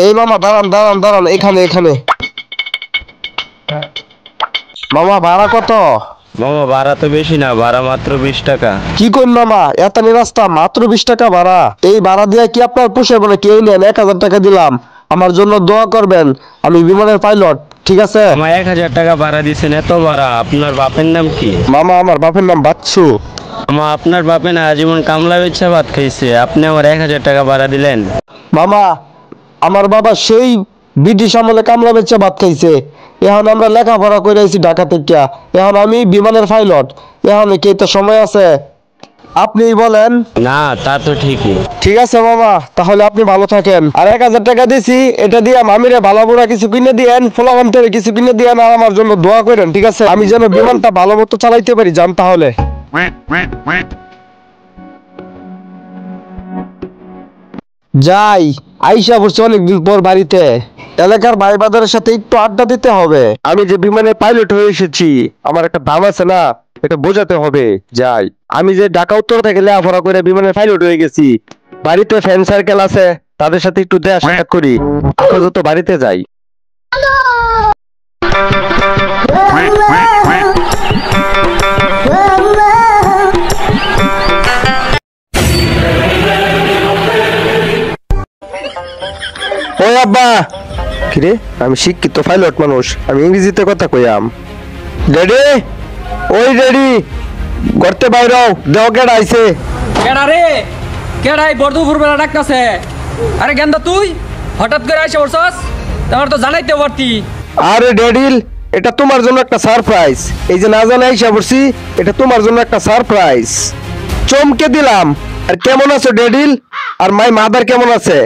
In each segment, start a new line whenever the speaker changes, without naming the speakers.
এই মামা দাঁড়ান দাঁড়ান দাঁড়ান, এখানে এখানে। মামা ভাড়া কত?
মামা ভাড়া তো বেশি না, ভাড়া মাত্র 20 টাকা।
কি করুন মামা, এত রাস্তা মাত্র 20 টাকা ভাড়া? এই ভাড়া দিয়ে কি আপনার পোষায়? বলে কেউ নেন, 1000 টাকা দিলাম, আমার জন্য দোয়া করবেন, আমি বিমানের পাইলট, ঠিক আছে?
মামা 1000 টাকা ভাড়া দিচ্ছেন, এত ভাড়া? আপনার বাপের নাম কি?
মামা আমার বাপের নাম বাচ্চু।
মামা আপনার বাপে না আজীবন কামলা বেচা ভাত খাইছে, আপনি আমার 1000 টাকা ভাড়া দিলেন?
মামা আমার বাবা সেই ব্রিটিশ আমলে কামলা বেচে ভাত খাইছে, এখন আমরা লেখাপড়া করে আইছি ঢাকা থেকে, এখন আমি বিমানের পাইলট, এখন কি তো সময় আছে? আপনি বলেন।
না তা তো ঠিকই।
ঠিক আছে মামা, তাহলে আপনি ভালো থাকেন। আর 1000 টাকা দিছি, এটা দিয়ে মামিরে ভালো বুড়া কিছু কিনে দিয়েন, ফোলাবান্তের কিছু কিনে দিয়েন, আর আমার জন্য দোয়া করেন, ঠিক আছে? আমি যেন বিমানটা ভালো মতো চালাইতে পারি, যান তাহলে। যাই, আইসা বসছে অনেকদিন পর বাড়িতে, এলাকার ভাই বাজারের সাথে একটু আড্ডা দিতে হবে। আমি যে বিমানে পাইলট হয়ে এসেছি, আমার একটা দাম আছে না, এটা বোঝাতে হবে। যাই, আমি যে ঢাকা উত্তর থেকে লেখাপড়া করে বিমানের পাইলট হয়ে গেছি, বাড়িতে ফ্রেন্ড সার্কেল আছে, তাদের সাথে একটু দেখা সাক্ষাৎ করি, আপাতত বাড়িতে যাই। ওই আব্বা, কিরে আমি শিক্ষিত পাইলট মানুষ, আমি ইংরেজিতে কথা কইয়াম। ড্যাডি, ওই ড্যাডি, গর্তে বাইরাও, দেও কেডা আইছে।
কেডা রে? কেডাই বর্ধুপুর বেলা ডাকতাছে? আরে গেন্দা তুই হঠাৎ করে আইসে বসছস, তোমার তো জানাইতে পারতি।
আরে ড্যাডিল, এটা তোমার জন্য একটা সারপ্রাইজ, এই যে না জানা আইসা পড়ছি, এটা তোমার জন্য একটা সারপ্রাইজ, চমকে দিলাম। আর কেমন আছো ড্যাডিল? আর মাই মাদার কেমন আছে?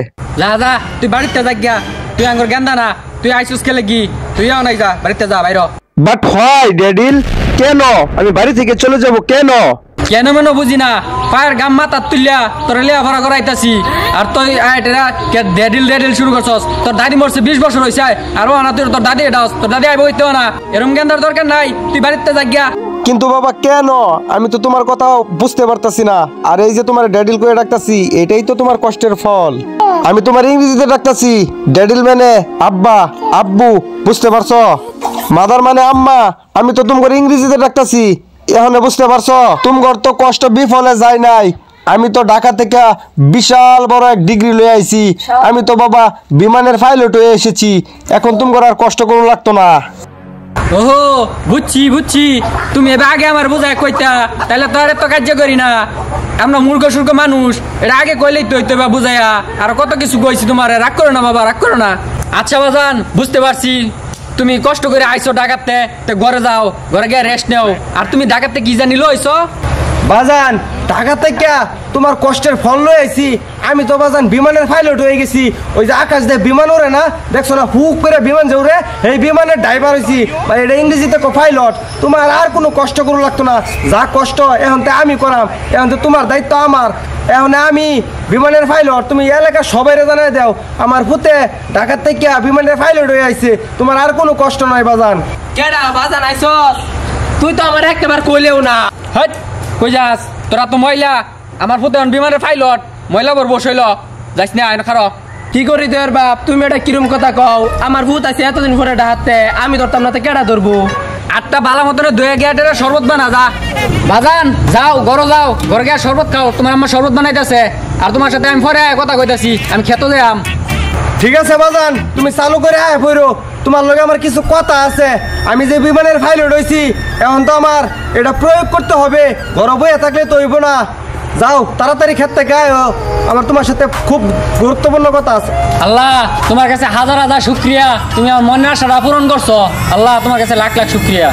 যা যা, তুই বাড়িতে যা গিয়া, তুই আঙ্গুর গেন্দা না, তুই আইসুস কে লাগি, তুই আও নাই, যা বাড়িতে যা বাইর।
বাট হয় ড্যাডিল, কেন আমি বাড়ি থেকে চলে যাব কেন?
কেন মেন বুঝি না, পায়ের গাম মাথা তুলিয়া তোর লেখাপড়া করাইতাছি, আর তুই ড্যাডিল ড্যাডিল শুরু করছস। তোর দাদি মরছে 20 বছর হয়েছে, আর ও না তোর দাদি, এটা তোর দাদি আইব হইতেও না, এরম গেন্দার দরকার নাই, তুই বাড়িতে যা গিয়া।
কিন্তু বাবা কেন? আমি তো তোমার কথা বুঝতে পারতাছি না। আর এই যে তোমার ড্যাডিল করে ডাকতাছি, এটাই তো তোমার কষ্টের ফল। আমি তোমার ইংরেজিতে ডাকতাছি, ড্যাডিল মানে আব্বা, আব্বু, বুঝতে পারছো? মাদার মানে আম্মা, আমি তো তোমার ইংরেজিতে ডাকতাছি, এখন বুঝতে পারছো? তোমার তো কষ্ট বিফলে যায় নাই, আমি তো ঢাকা থেকে বিশাল বড় এক ডিগ্রি লয়ে আইছি, আমি তো বাবা বিমানের পাইলট হয়ে এসেছি, এখন তোমার আর কষ্ট করুন লাগতো না।
ওহো, বুঝছি বুঝছি, তুমি এবার আগে আমার বোঝায় কইতা, তাহলে তো আর এত কার্য করি না। আমরা মূর্খ সূর্খ মানুষ, এটা আগে কইলেই তো হইতো বা বুঝাইয়া, আর কত কিছু কইছি তোমার, রাগ করো না বাবা, রাগ করো না। আচ্ছা বাজান, বুঝতে পারছি তুমি কষ্ট করে আইছো ঢাকাতে, তো ঘরে যাও, ঘরে গিয়ে রেস্ট নেও। আর তুমি ঢাকাতে কি জানি লইছো?
বাজান ঢাকা থেকে তোমার কষ্টের ফল লয়ে আইছি, আমি তো বাজান বিমানের পাইলট হয়ে গেছি। ওই যে আকাশ দিয়ে বিমান ওরে না, দেখছো না, হুক করে বিমান যে উড়ে, এই বিমানের ড্রাইভার হয়েছি, বা এটা ইংরেজিতে পাইলট। তোমার আর কোনো কষ্ট করু লাগতো না, যা কষ্ট এখন তো আমি করাম, এখন তো তোমার দায়িত্ব আমার। এখন আমি বিমানের পাইলট, তুমি এলাকার সবাই জানাই দাও আমার পুতে ঢাকার থেকে বিমানের পাইলট হয়ে আইছে, তোমার আর কোনো কষ্ট নয় বাজান।
কেডা বাজান আইছস? তুই তো আমার একবার কইলেও না। হট, কই যাস? তোরা তো মহিলা, আমার ফুতে বিমানের পাইলট, মহিলা বর বসইল, যাইস না আইন খারো। কি করি তোর বাপ, তুমি এটা কিরম কথা কও? আমার ভূত আছে এতদিন পরে ডাহাতে, আমি ধরতাম না, তো কেডা ধরবো? আটটা বালা মতনে দয়ে গিয়ে শরবত বানা যা। বাজান যাও, ঘরে যাও, ঘরে গিয়ে শরবত খাও, তোমার আমার শরবত বানাইতেছে, আর তোমার সাথে আমি পরে কথা কইতাছি, আমি খেতে যাম।
ঠিক আছে বাজান, তুমি চালু করে আয় পড়ো, তোমার লগে আমার কিছু কথা আছে। আমি যে বিমানের পাইলট হইছি, এখন তো আমার এটা প্রয়োগ করতে হবে, ঘরে বইয়া থাকলে তো হইব না। যাও তাড়াতাড়ি ক্ষেত থেকে আয়ো, আমার তোমার সাথে খুব গুরুত্বপূর্ণ কথা আছে।
আল্লাহ তোমার কাছে হাজার হাজার শুকরিয়া, তুমি আমার মনের আশাটা পূরণ করছো। আল্লাহ তোমার কাছে লাখ লাখ শুকরিয়া।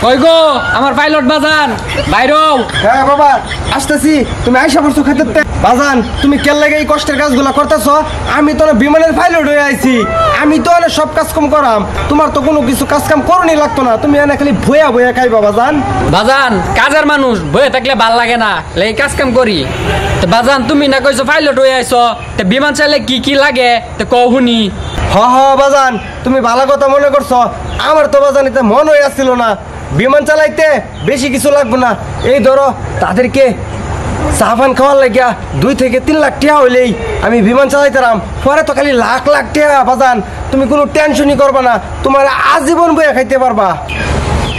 ওই গো আমার পাইলট বাজান, বাইরও।
হ্যাঁ বাবা আসতেছি, তুমি আইসা পড়ছো ক্ষেত্রে। বাজান তুমি কেন লাগে এই কষ্টের কাজগুলো করতেছ? আমি তো বিমানের পাইলট হয়ে আইছি, আমি তো অনেক সব কাজ কম করাম, তোমার তো কোনো কিছু কাজ কাম করনি লাগতো না, তুমি এনে খালি ভয়া ভয়া খাইবা বাজান।
বাজান কাজের মানুষ, বয়ে থাকলে ভাল লাগে না, এই কাজ কাম করি। তো বাজান তুমি না কইছো পাইলট হয়ে আইছো, তো বিমান চাইলে কি কি লাগে তো কও শুনি।
হ হ বাজান তুমি ভালো কথা মনে করছো, আমার তো বাজান এতে মন হয়ে আসছিল না। বিমান চালাইতে বেশি কিছু লাগবে না, এই ধরো তাদেরকে সাহাফান খাওয়ার লাগিয়া 2 থেকে 3 লাখ টাকা হইলেই আমি বিমান চালাইতাম। পরে তো খালি লাখ লাখ টাকা বাজান, তুমি কোনো টেনশনই করবা না, তোমার আজীবন বইয়া খাইতে পারবা।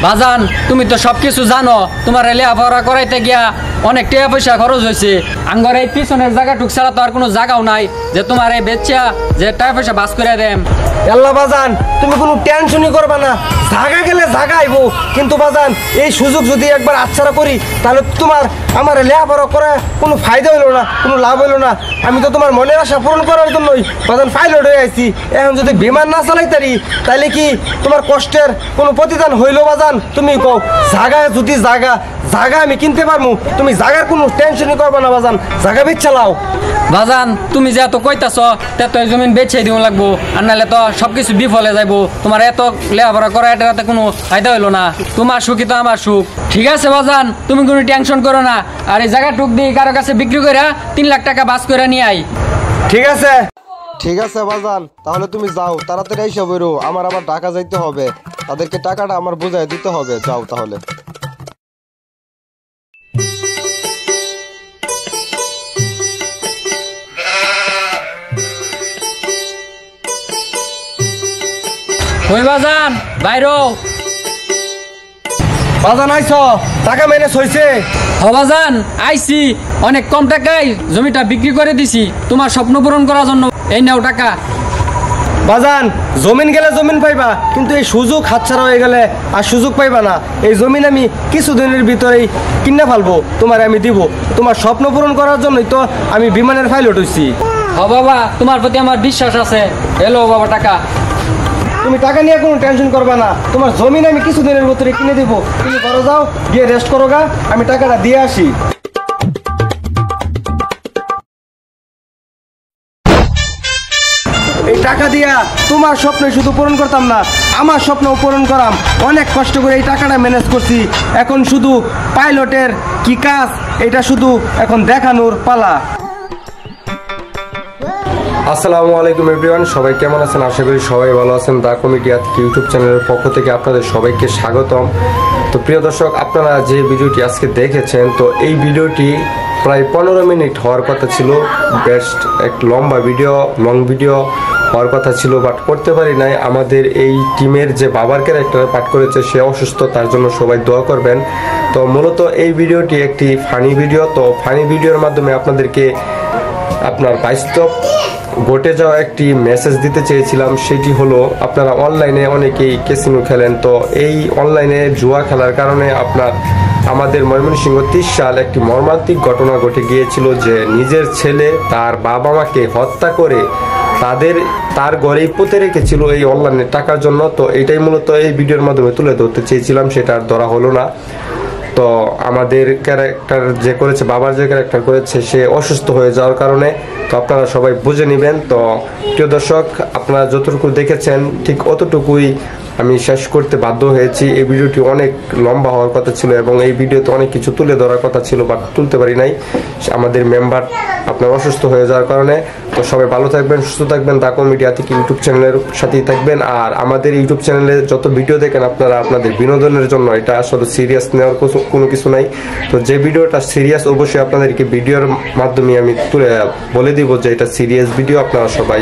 বাজান তুমি তো সবকিছু জানো, তোমার লেখাপড়া করাইতে গিয়া অনেক টাকা পয়সা খরচ হয়েছে। আঙ্গর এই পিছনের জায়গা টুক ছাড়া তো আর কোনো জায়গাও নাই যে তোমার এই বেচা যে টাকা পয়সা বাস করে দেম।
আল্লাহ বাজান তুমি কোনো টেনশনই করবা না, জায়গা গেলে জায়গা আইবো। কিন্তু বাজান এই সুযোগ যদি একবার আচ্ছাড়া করি তাহলে তোমার আমার লেখাপড়া করা কোনো ফায়দা হইলো না, কোনো লাভ হইলো না। আমি তো তোমার মনের আশা পূরণ করার জন্যই বাজান পাইলট হয়ে আইছি। এখন যদি বিমান না চালাইতারি তাহলে কি তোমার কষ্টের কোনো প্রতিদান হইলো বাজান? তুমি কও জায়গা যদি জায়গা আমি কিনতে পারবো, তুমি জায়গার কোনো টেনশনই করবা না বাজান, জায়গা বেচ চালাও।
বাজান তুমি যে এত কইতাছ তে তো এই জমিন বেচে দিব লাগবো, আর নাহলে তো সবকিছু বিফলে যাইবো। তোমার এত লেখাপড়া করা এটাতে কোনো ফায়দা হইলো না। তোমার সুখই তো আমার সুখ। ঠিক আছে বাজান তুমি কোনো টেনশন করো না, আর এই জায়গা টুক দিয়ে কারো কাছে বিক্রি করে 3 লাখ টাকা বাস করে নিয়ে আই।
ঠিক আছে বাজান, তাহলে তুমি যাও, তাড়াতাড়ি এসে বেরো, আমার আবার ঢাকা যাইতে হবে, তাদেরকে টাকাটা আমার বুঝাই দিতে হবে। যাও তাহলে।
ওই বাজান বাইরো।
বাজান আইছো, টাকা ম্যানেজ হইছে?
হ বাজান আইছি, অনেক কম টাকায় জমিটা বিক্রি করে দিছি তোমার স্বপ্ন পূরণ করার জন্য। এই নাও টাকা।
বাজান জমিন গেলে জমিন পাইবা, কিন্তু এই সুযোগ হাতছাড়া হয়ে গেলে আর সুযোগ পাইবা না। এই জমিন আমি কিছুদিনের ভিতরেই কিনে ফেলবো, তোমার আমি দিব। তোমার স্বপ্ন পূরণ করার জন্যই তো আমি বিমানের পাইলট হইছি।
হ বাবা তোমার প্রতি আমার বিশ্বাস আছে। এলো বাবা টাকা।
তুমি টাকা নিয়ে কোনো টেনশন করবা না, তোমার জমিন আমি কিছুদিনের ভিতরে কিনে দিব। তুমি ঘরে যাও, গিয়ে রেস্ট করো গা, আমি টাকাটা দিয়ে আসি। এই টাকা দিয়া তোমার স্বপ্ন শুধু পূরণ করতাম না, আমার স্বপ্নও পূরণ করাম। অনেক কষ্ট করে এই টাকাটা ম্যানেজ করছি। এখন শুধু পাইলটের কি কাজ এটা শুধু এখন দেখানোর পালা। আসসালামু আলাইকুম এভরিওয়ান, সবাই কেমন আছেন? আশা করি সবাই ভালো আছেন। দা কমেডিয়ান ইউটিউব চ্যানেলের পক্ষ থেকে আপনাদের সবাইকে স্বাগতম। তো প্রিয় দর্শক, আপনারা যে ভিডিওটি আজকে দেখেছেন, তো এই ভিডিওটি প্রায় 15 মিনিট হওয়ার কথা ছিল। বেস্ট এক লং ভিডিও হওয়ার কথা ছিল, বাট করতে পারি নাই। আমাদের এই টিমের যে বাবার ক্যারেক্টারে পাঠ করেছে সে অসুস্থ, তার জন্য সবাই দোয়া করবেন। তো মূলত এই ভিডিওটি একটি ফানি ভিডিও। তো ফানি ভিডিওর মাধ্যমে আপনাদেরকে আপনার বাস্তব ঘটে যাওয়া একটি মেসেজ দিতে চেয়েছিলাম। সেটি হলো, আপনারা অনলাইনে অনেকেই ক্যাসিনো খেলেন। তো এই অনলাইনে জুয়া খেলার কারণে আমাদের ময়মনসিংহ 30 সাল একটি মর্মান্তিক ঘটনা ঘটে গিয়েছিল, যে নিজের ছেলে তার বাবা মাকে হত্যা করে তার ঘরেই পুঁতে রেখেছিল এই অনলাইনে টাকার জন্য। তো এটাই মূলত এই ভিডিওর মাধ্যমে তুলে ধরতে চেয়েছিলাম, সেটা আর ধরা হলো না। তো আমাদের ক্যারেক্টার যে করেছে, বাবার যে ক্যারেক্টার করেছে, সে অসুস্থ হয়ে যাওয়ার কারণে। তো আপনারা সবাই বুঝে নেবেন। তো প্রিয় দর্শক, আপনারা যতটুকু দেখেছেন ঠিক অতটুকুই আমি শেষ করতে বাধ্য হয়েছি। এই ভিডিওটি অনেক লম্বা হওয়ার কথা ছিল এবং এই ভিডিওতে অনেক কিছু তুলে ধরার কথা ছিল, বাট তুলতে পারি নাই। আমাদের মেম্বার আপনার অসুস্থ হয়ে যাওয়ার কারণে। তো সবাই ভালো থাকবেন, সুস্থ থাকবেন, দা কমেডিয়া থেকে ইউটিউব চ্যানেলের সাথেই থাকবেন। আর আমাদের ইউটিউব চ্যানেলে যত ভিডিও দেখেন আপনারা আপনাদের বিনোদনের জন্য, এটা আসলে সিরিয়াস নেওয়ার কোনো কিছু নাই। তো যে ভিডিওটা সিরিয়াস, অবশ্যই আপনাদেরকে ভিডিওর মাধ্যমে আমি তুলে বলে দিব যে এটা সিরিয়াস ভিডিও, আপনারা সবাই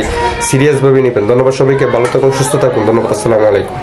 সিরিয়াসভাবে নেবেন। ধন্যবাদ সবাইকে, ভালো থাকুন, সুস্থ থাকুন। ধন্যবাদ, আসসালামু আলাইকুম।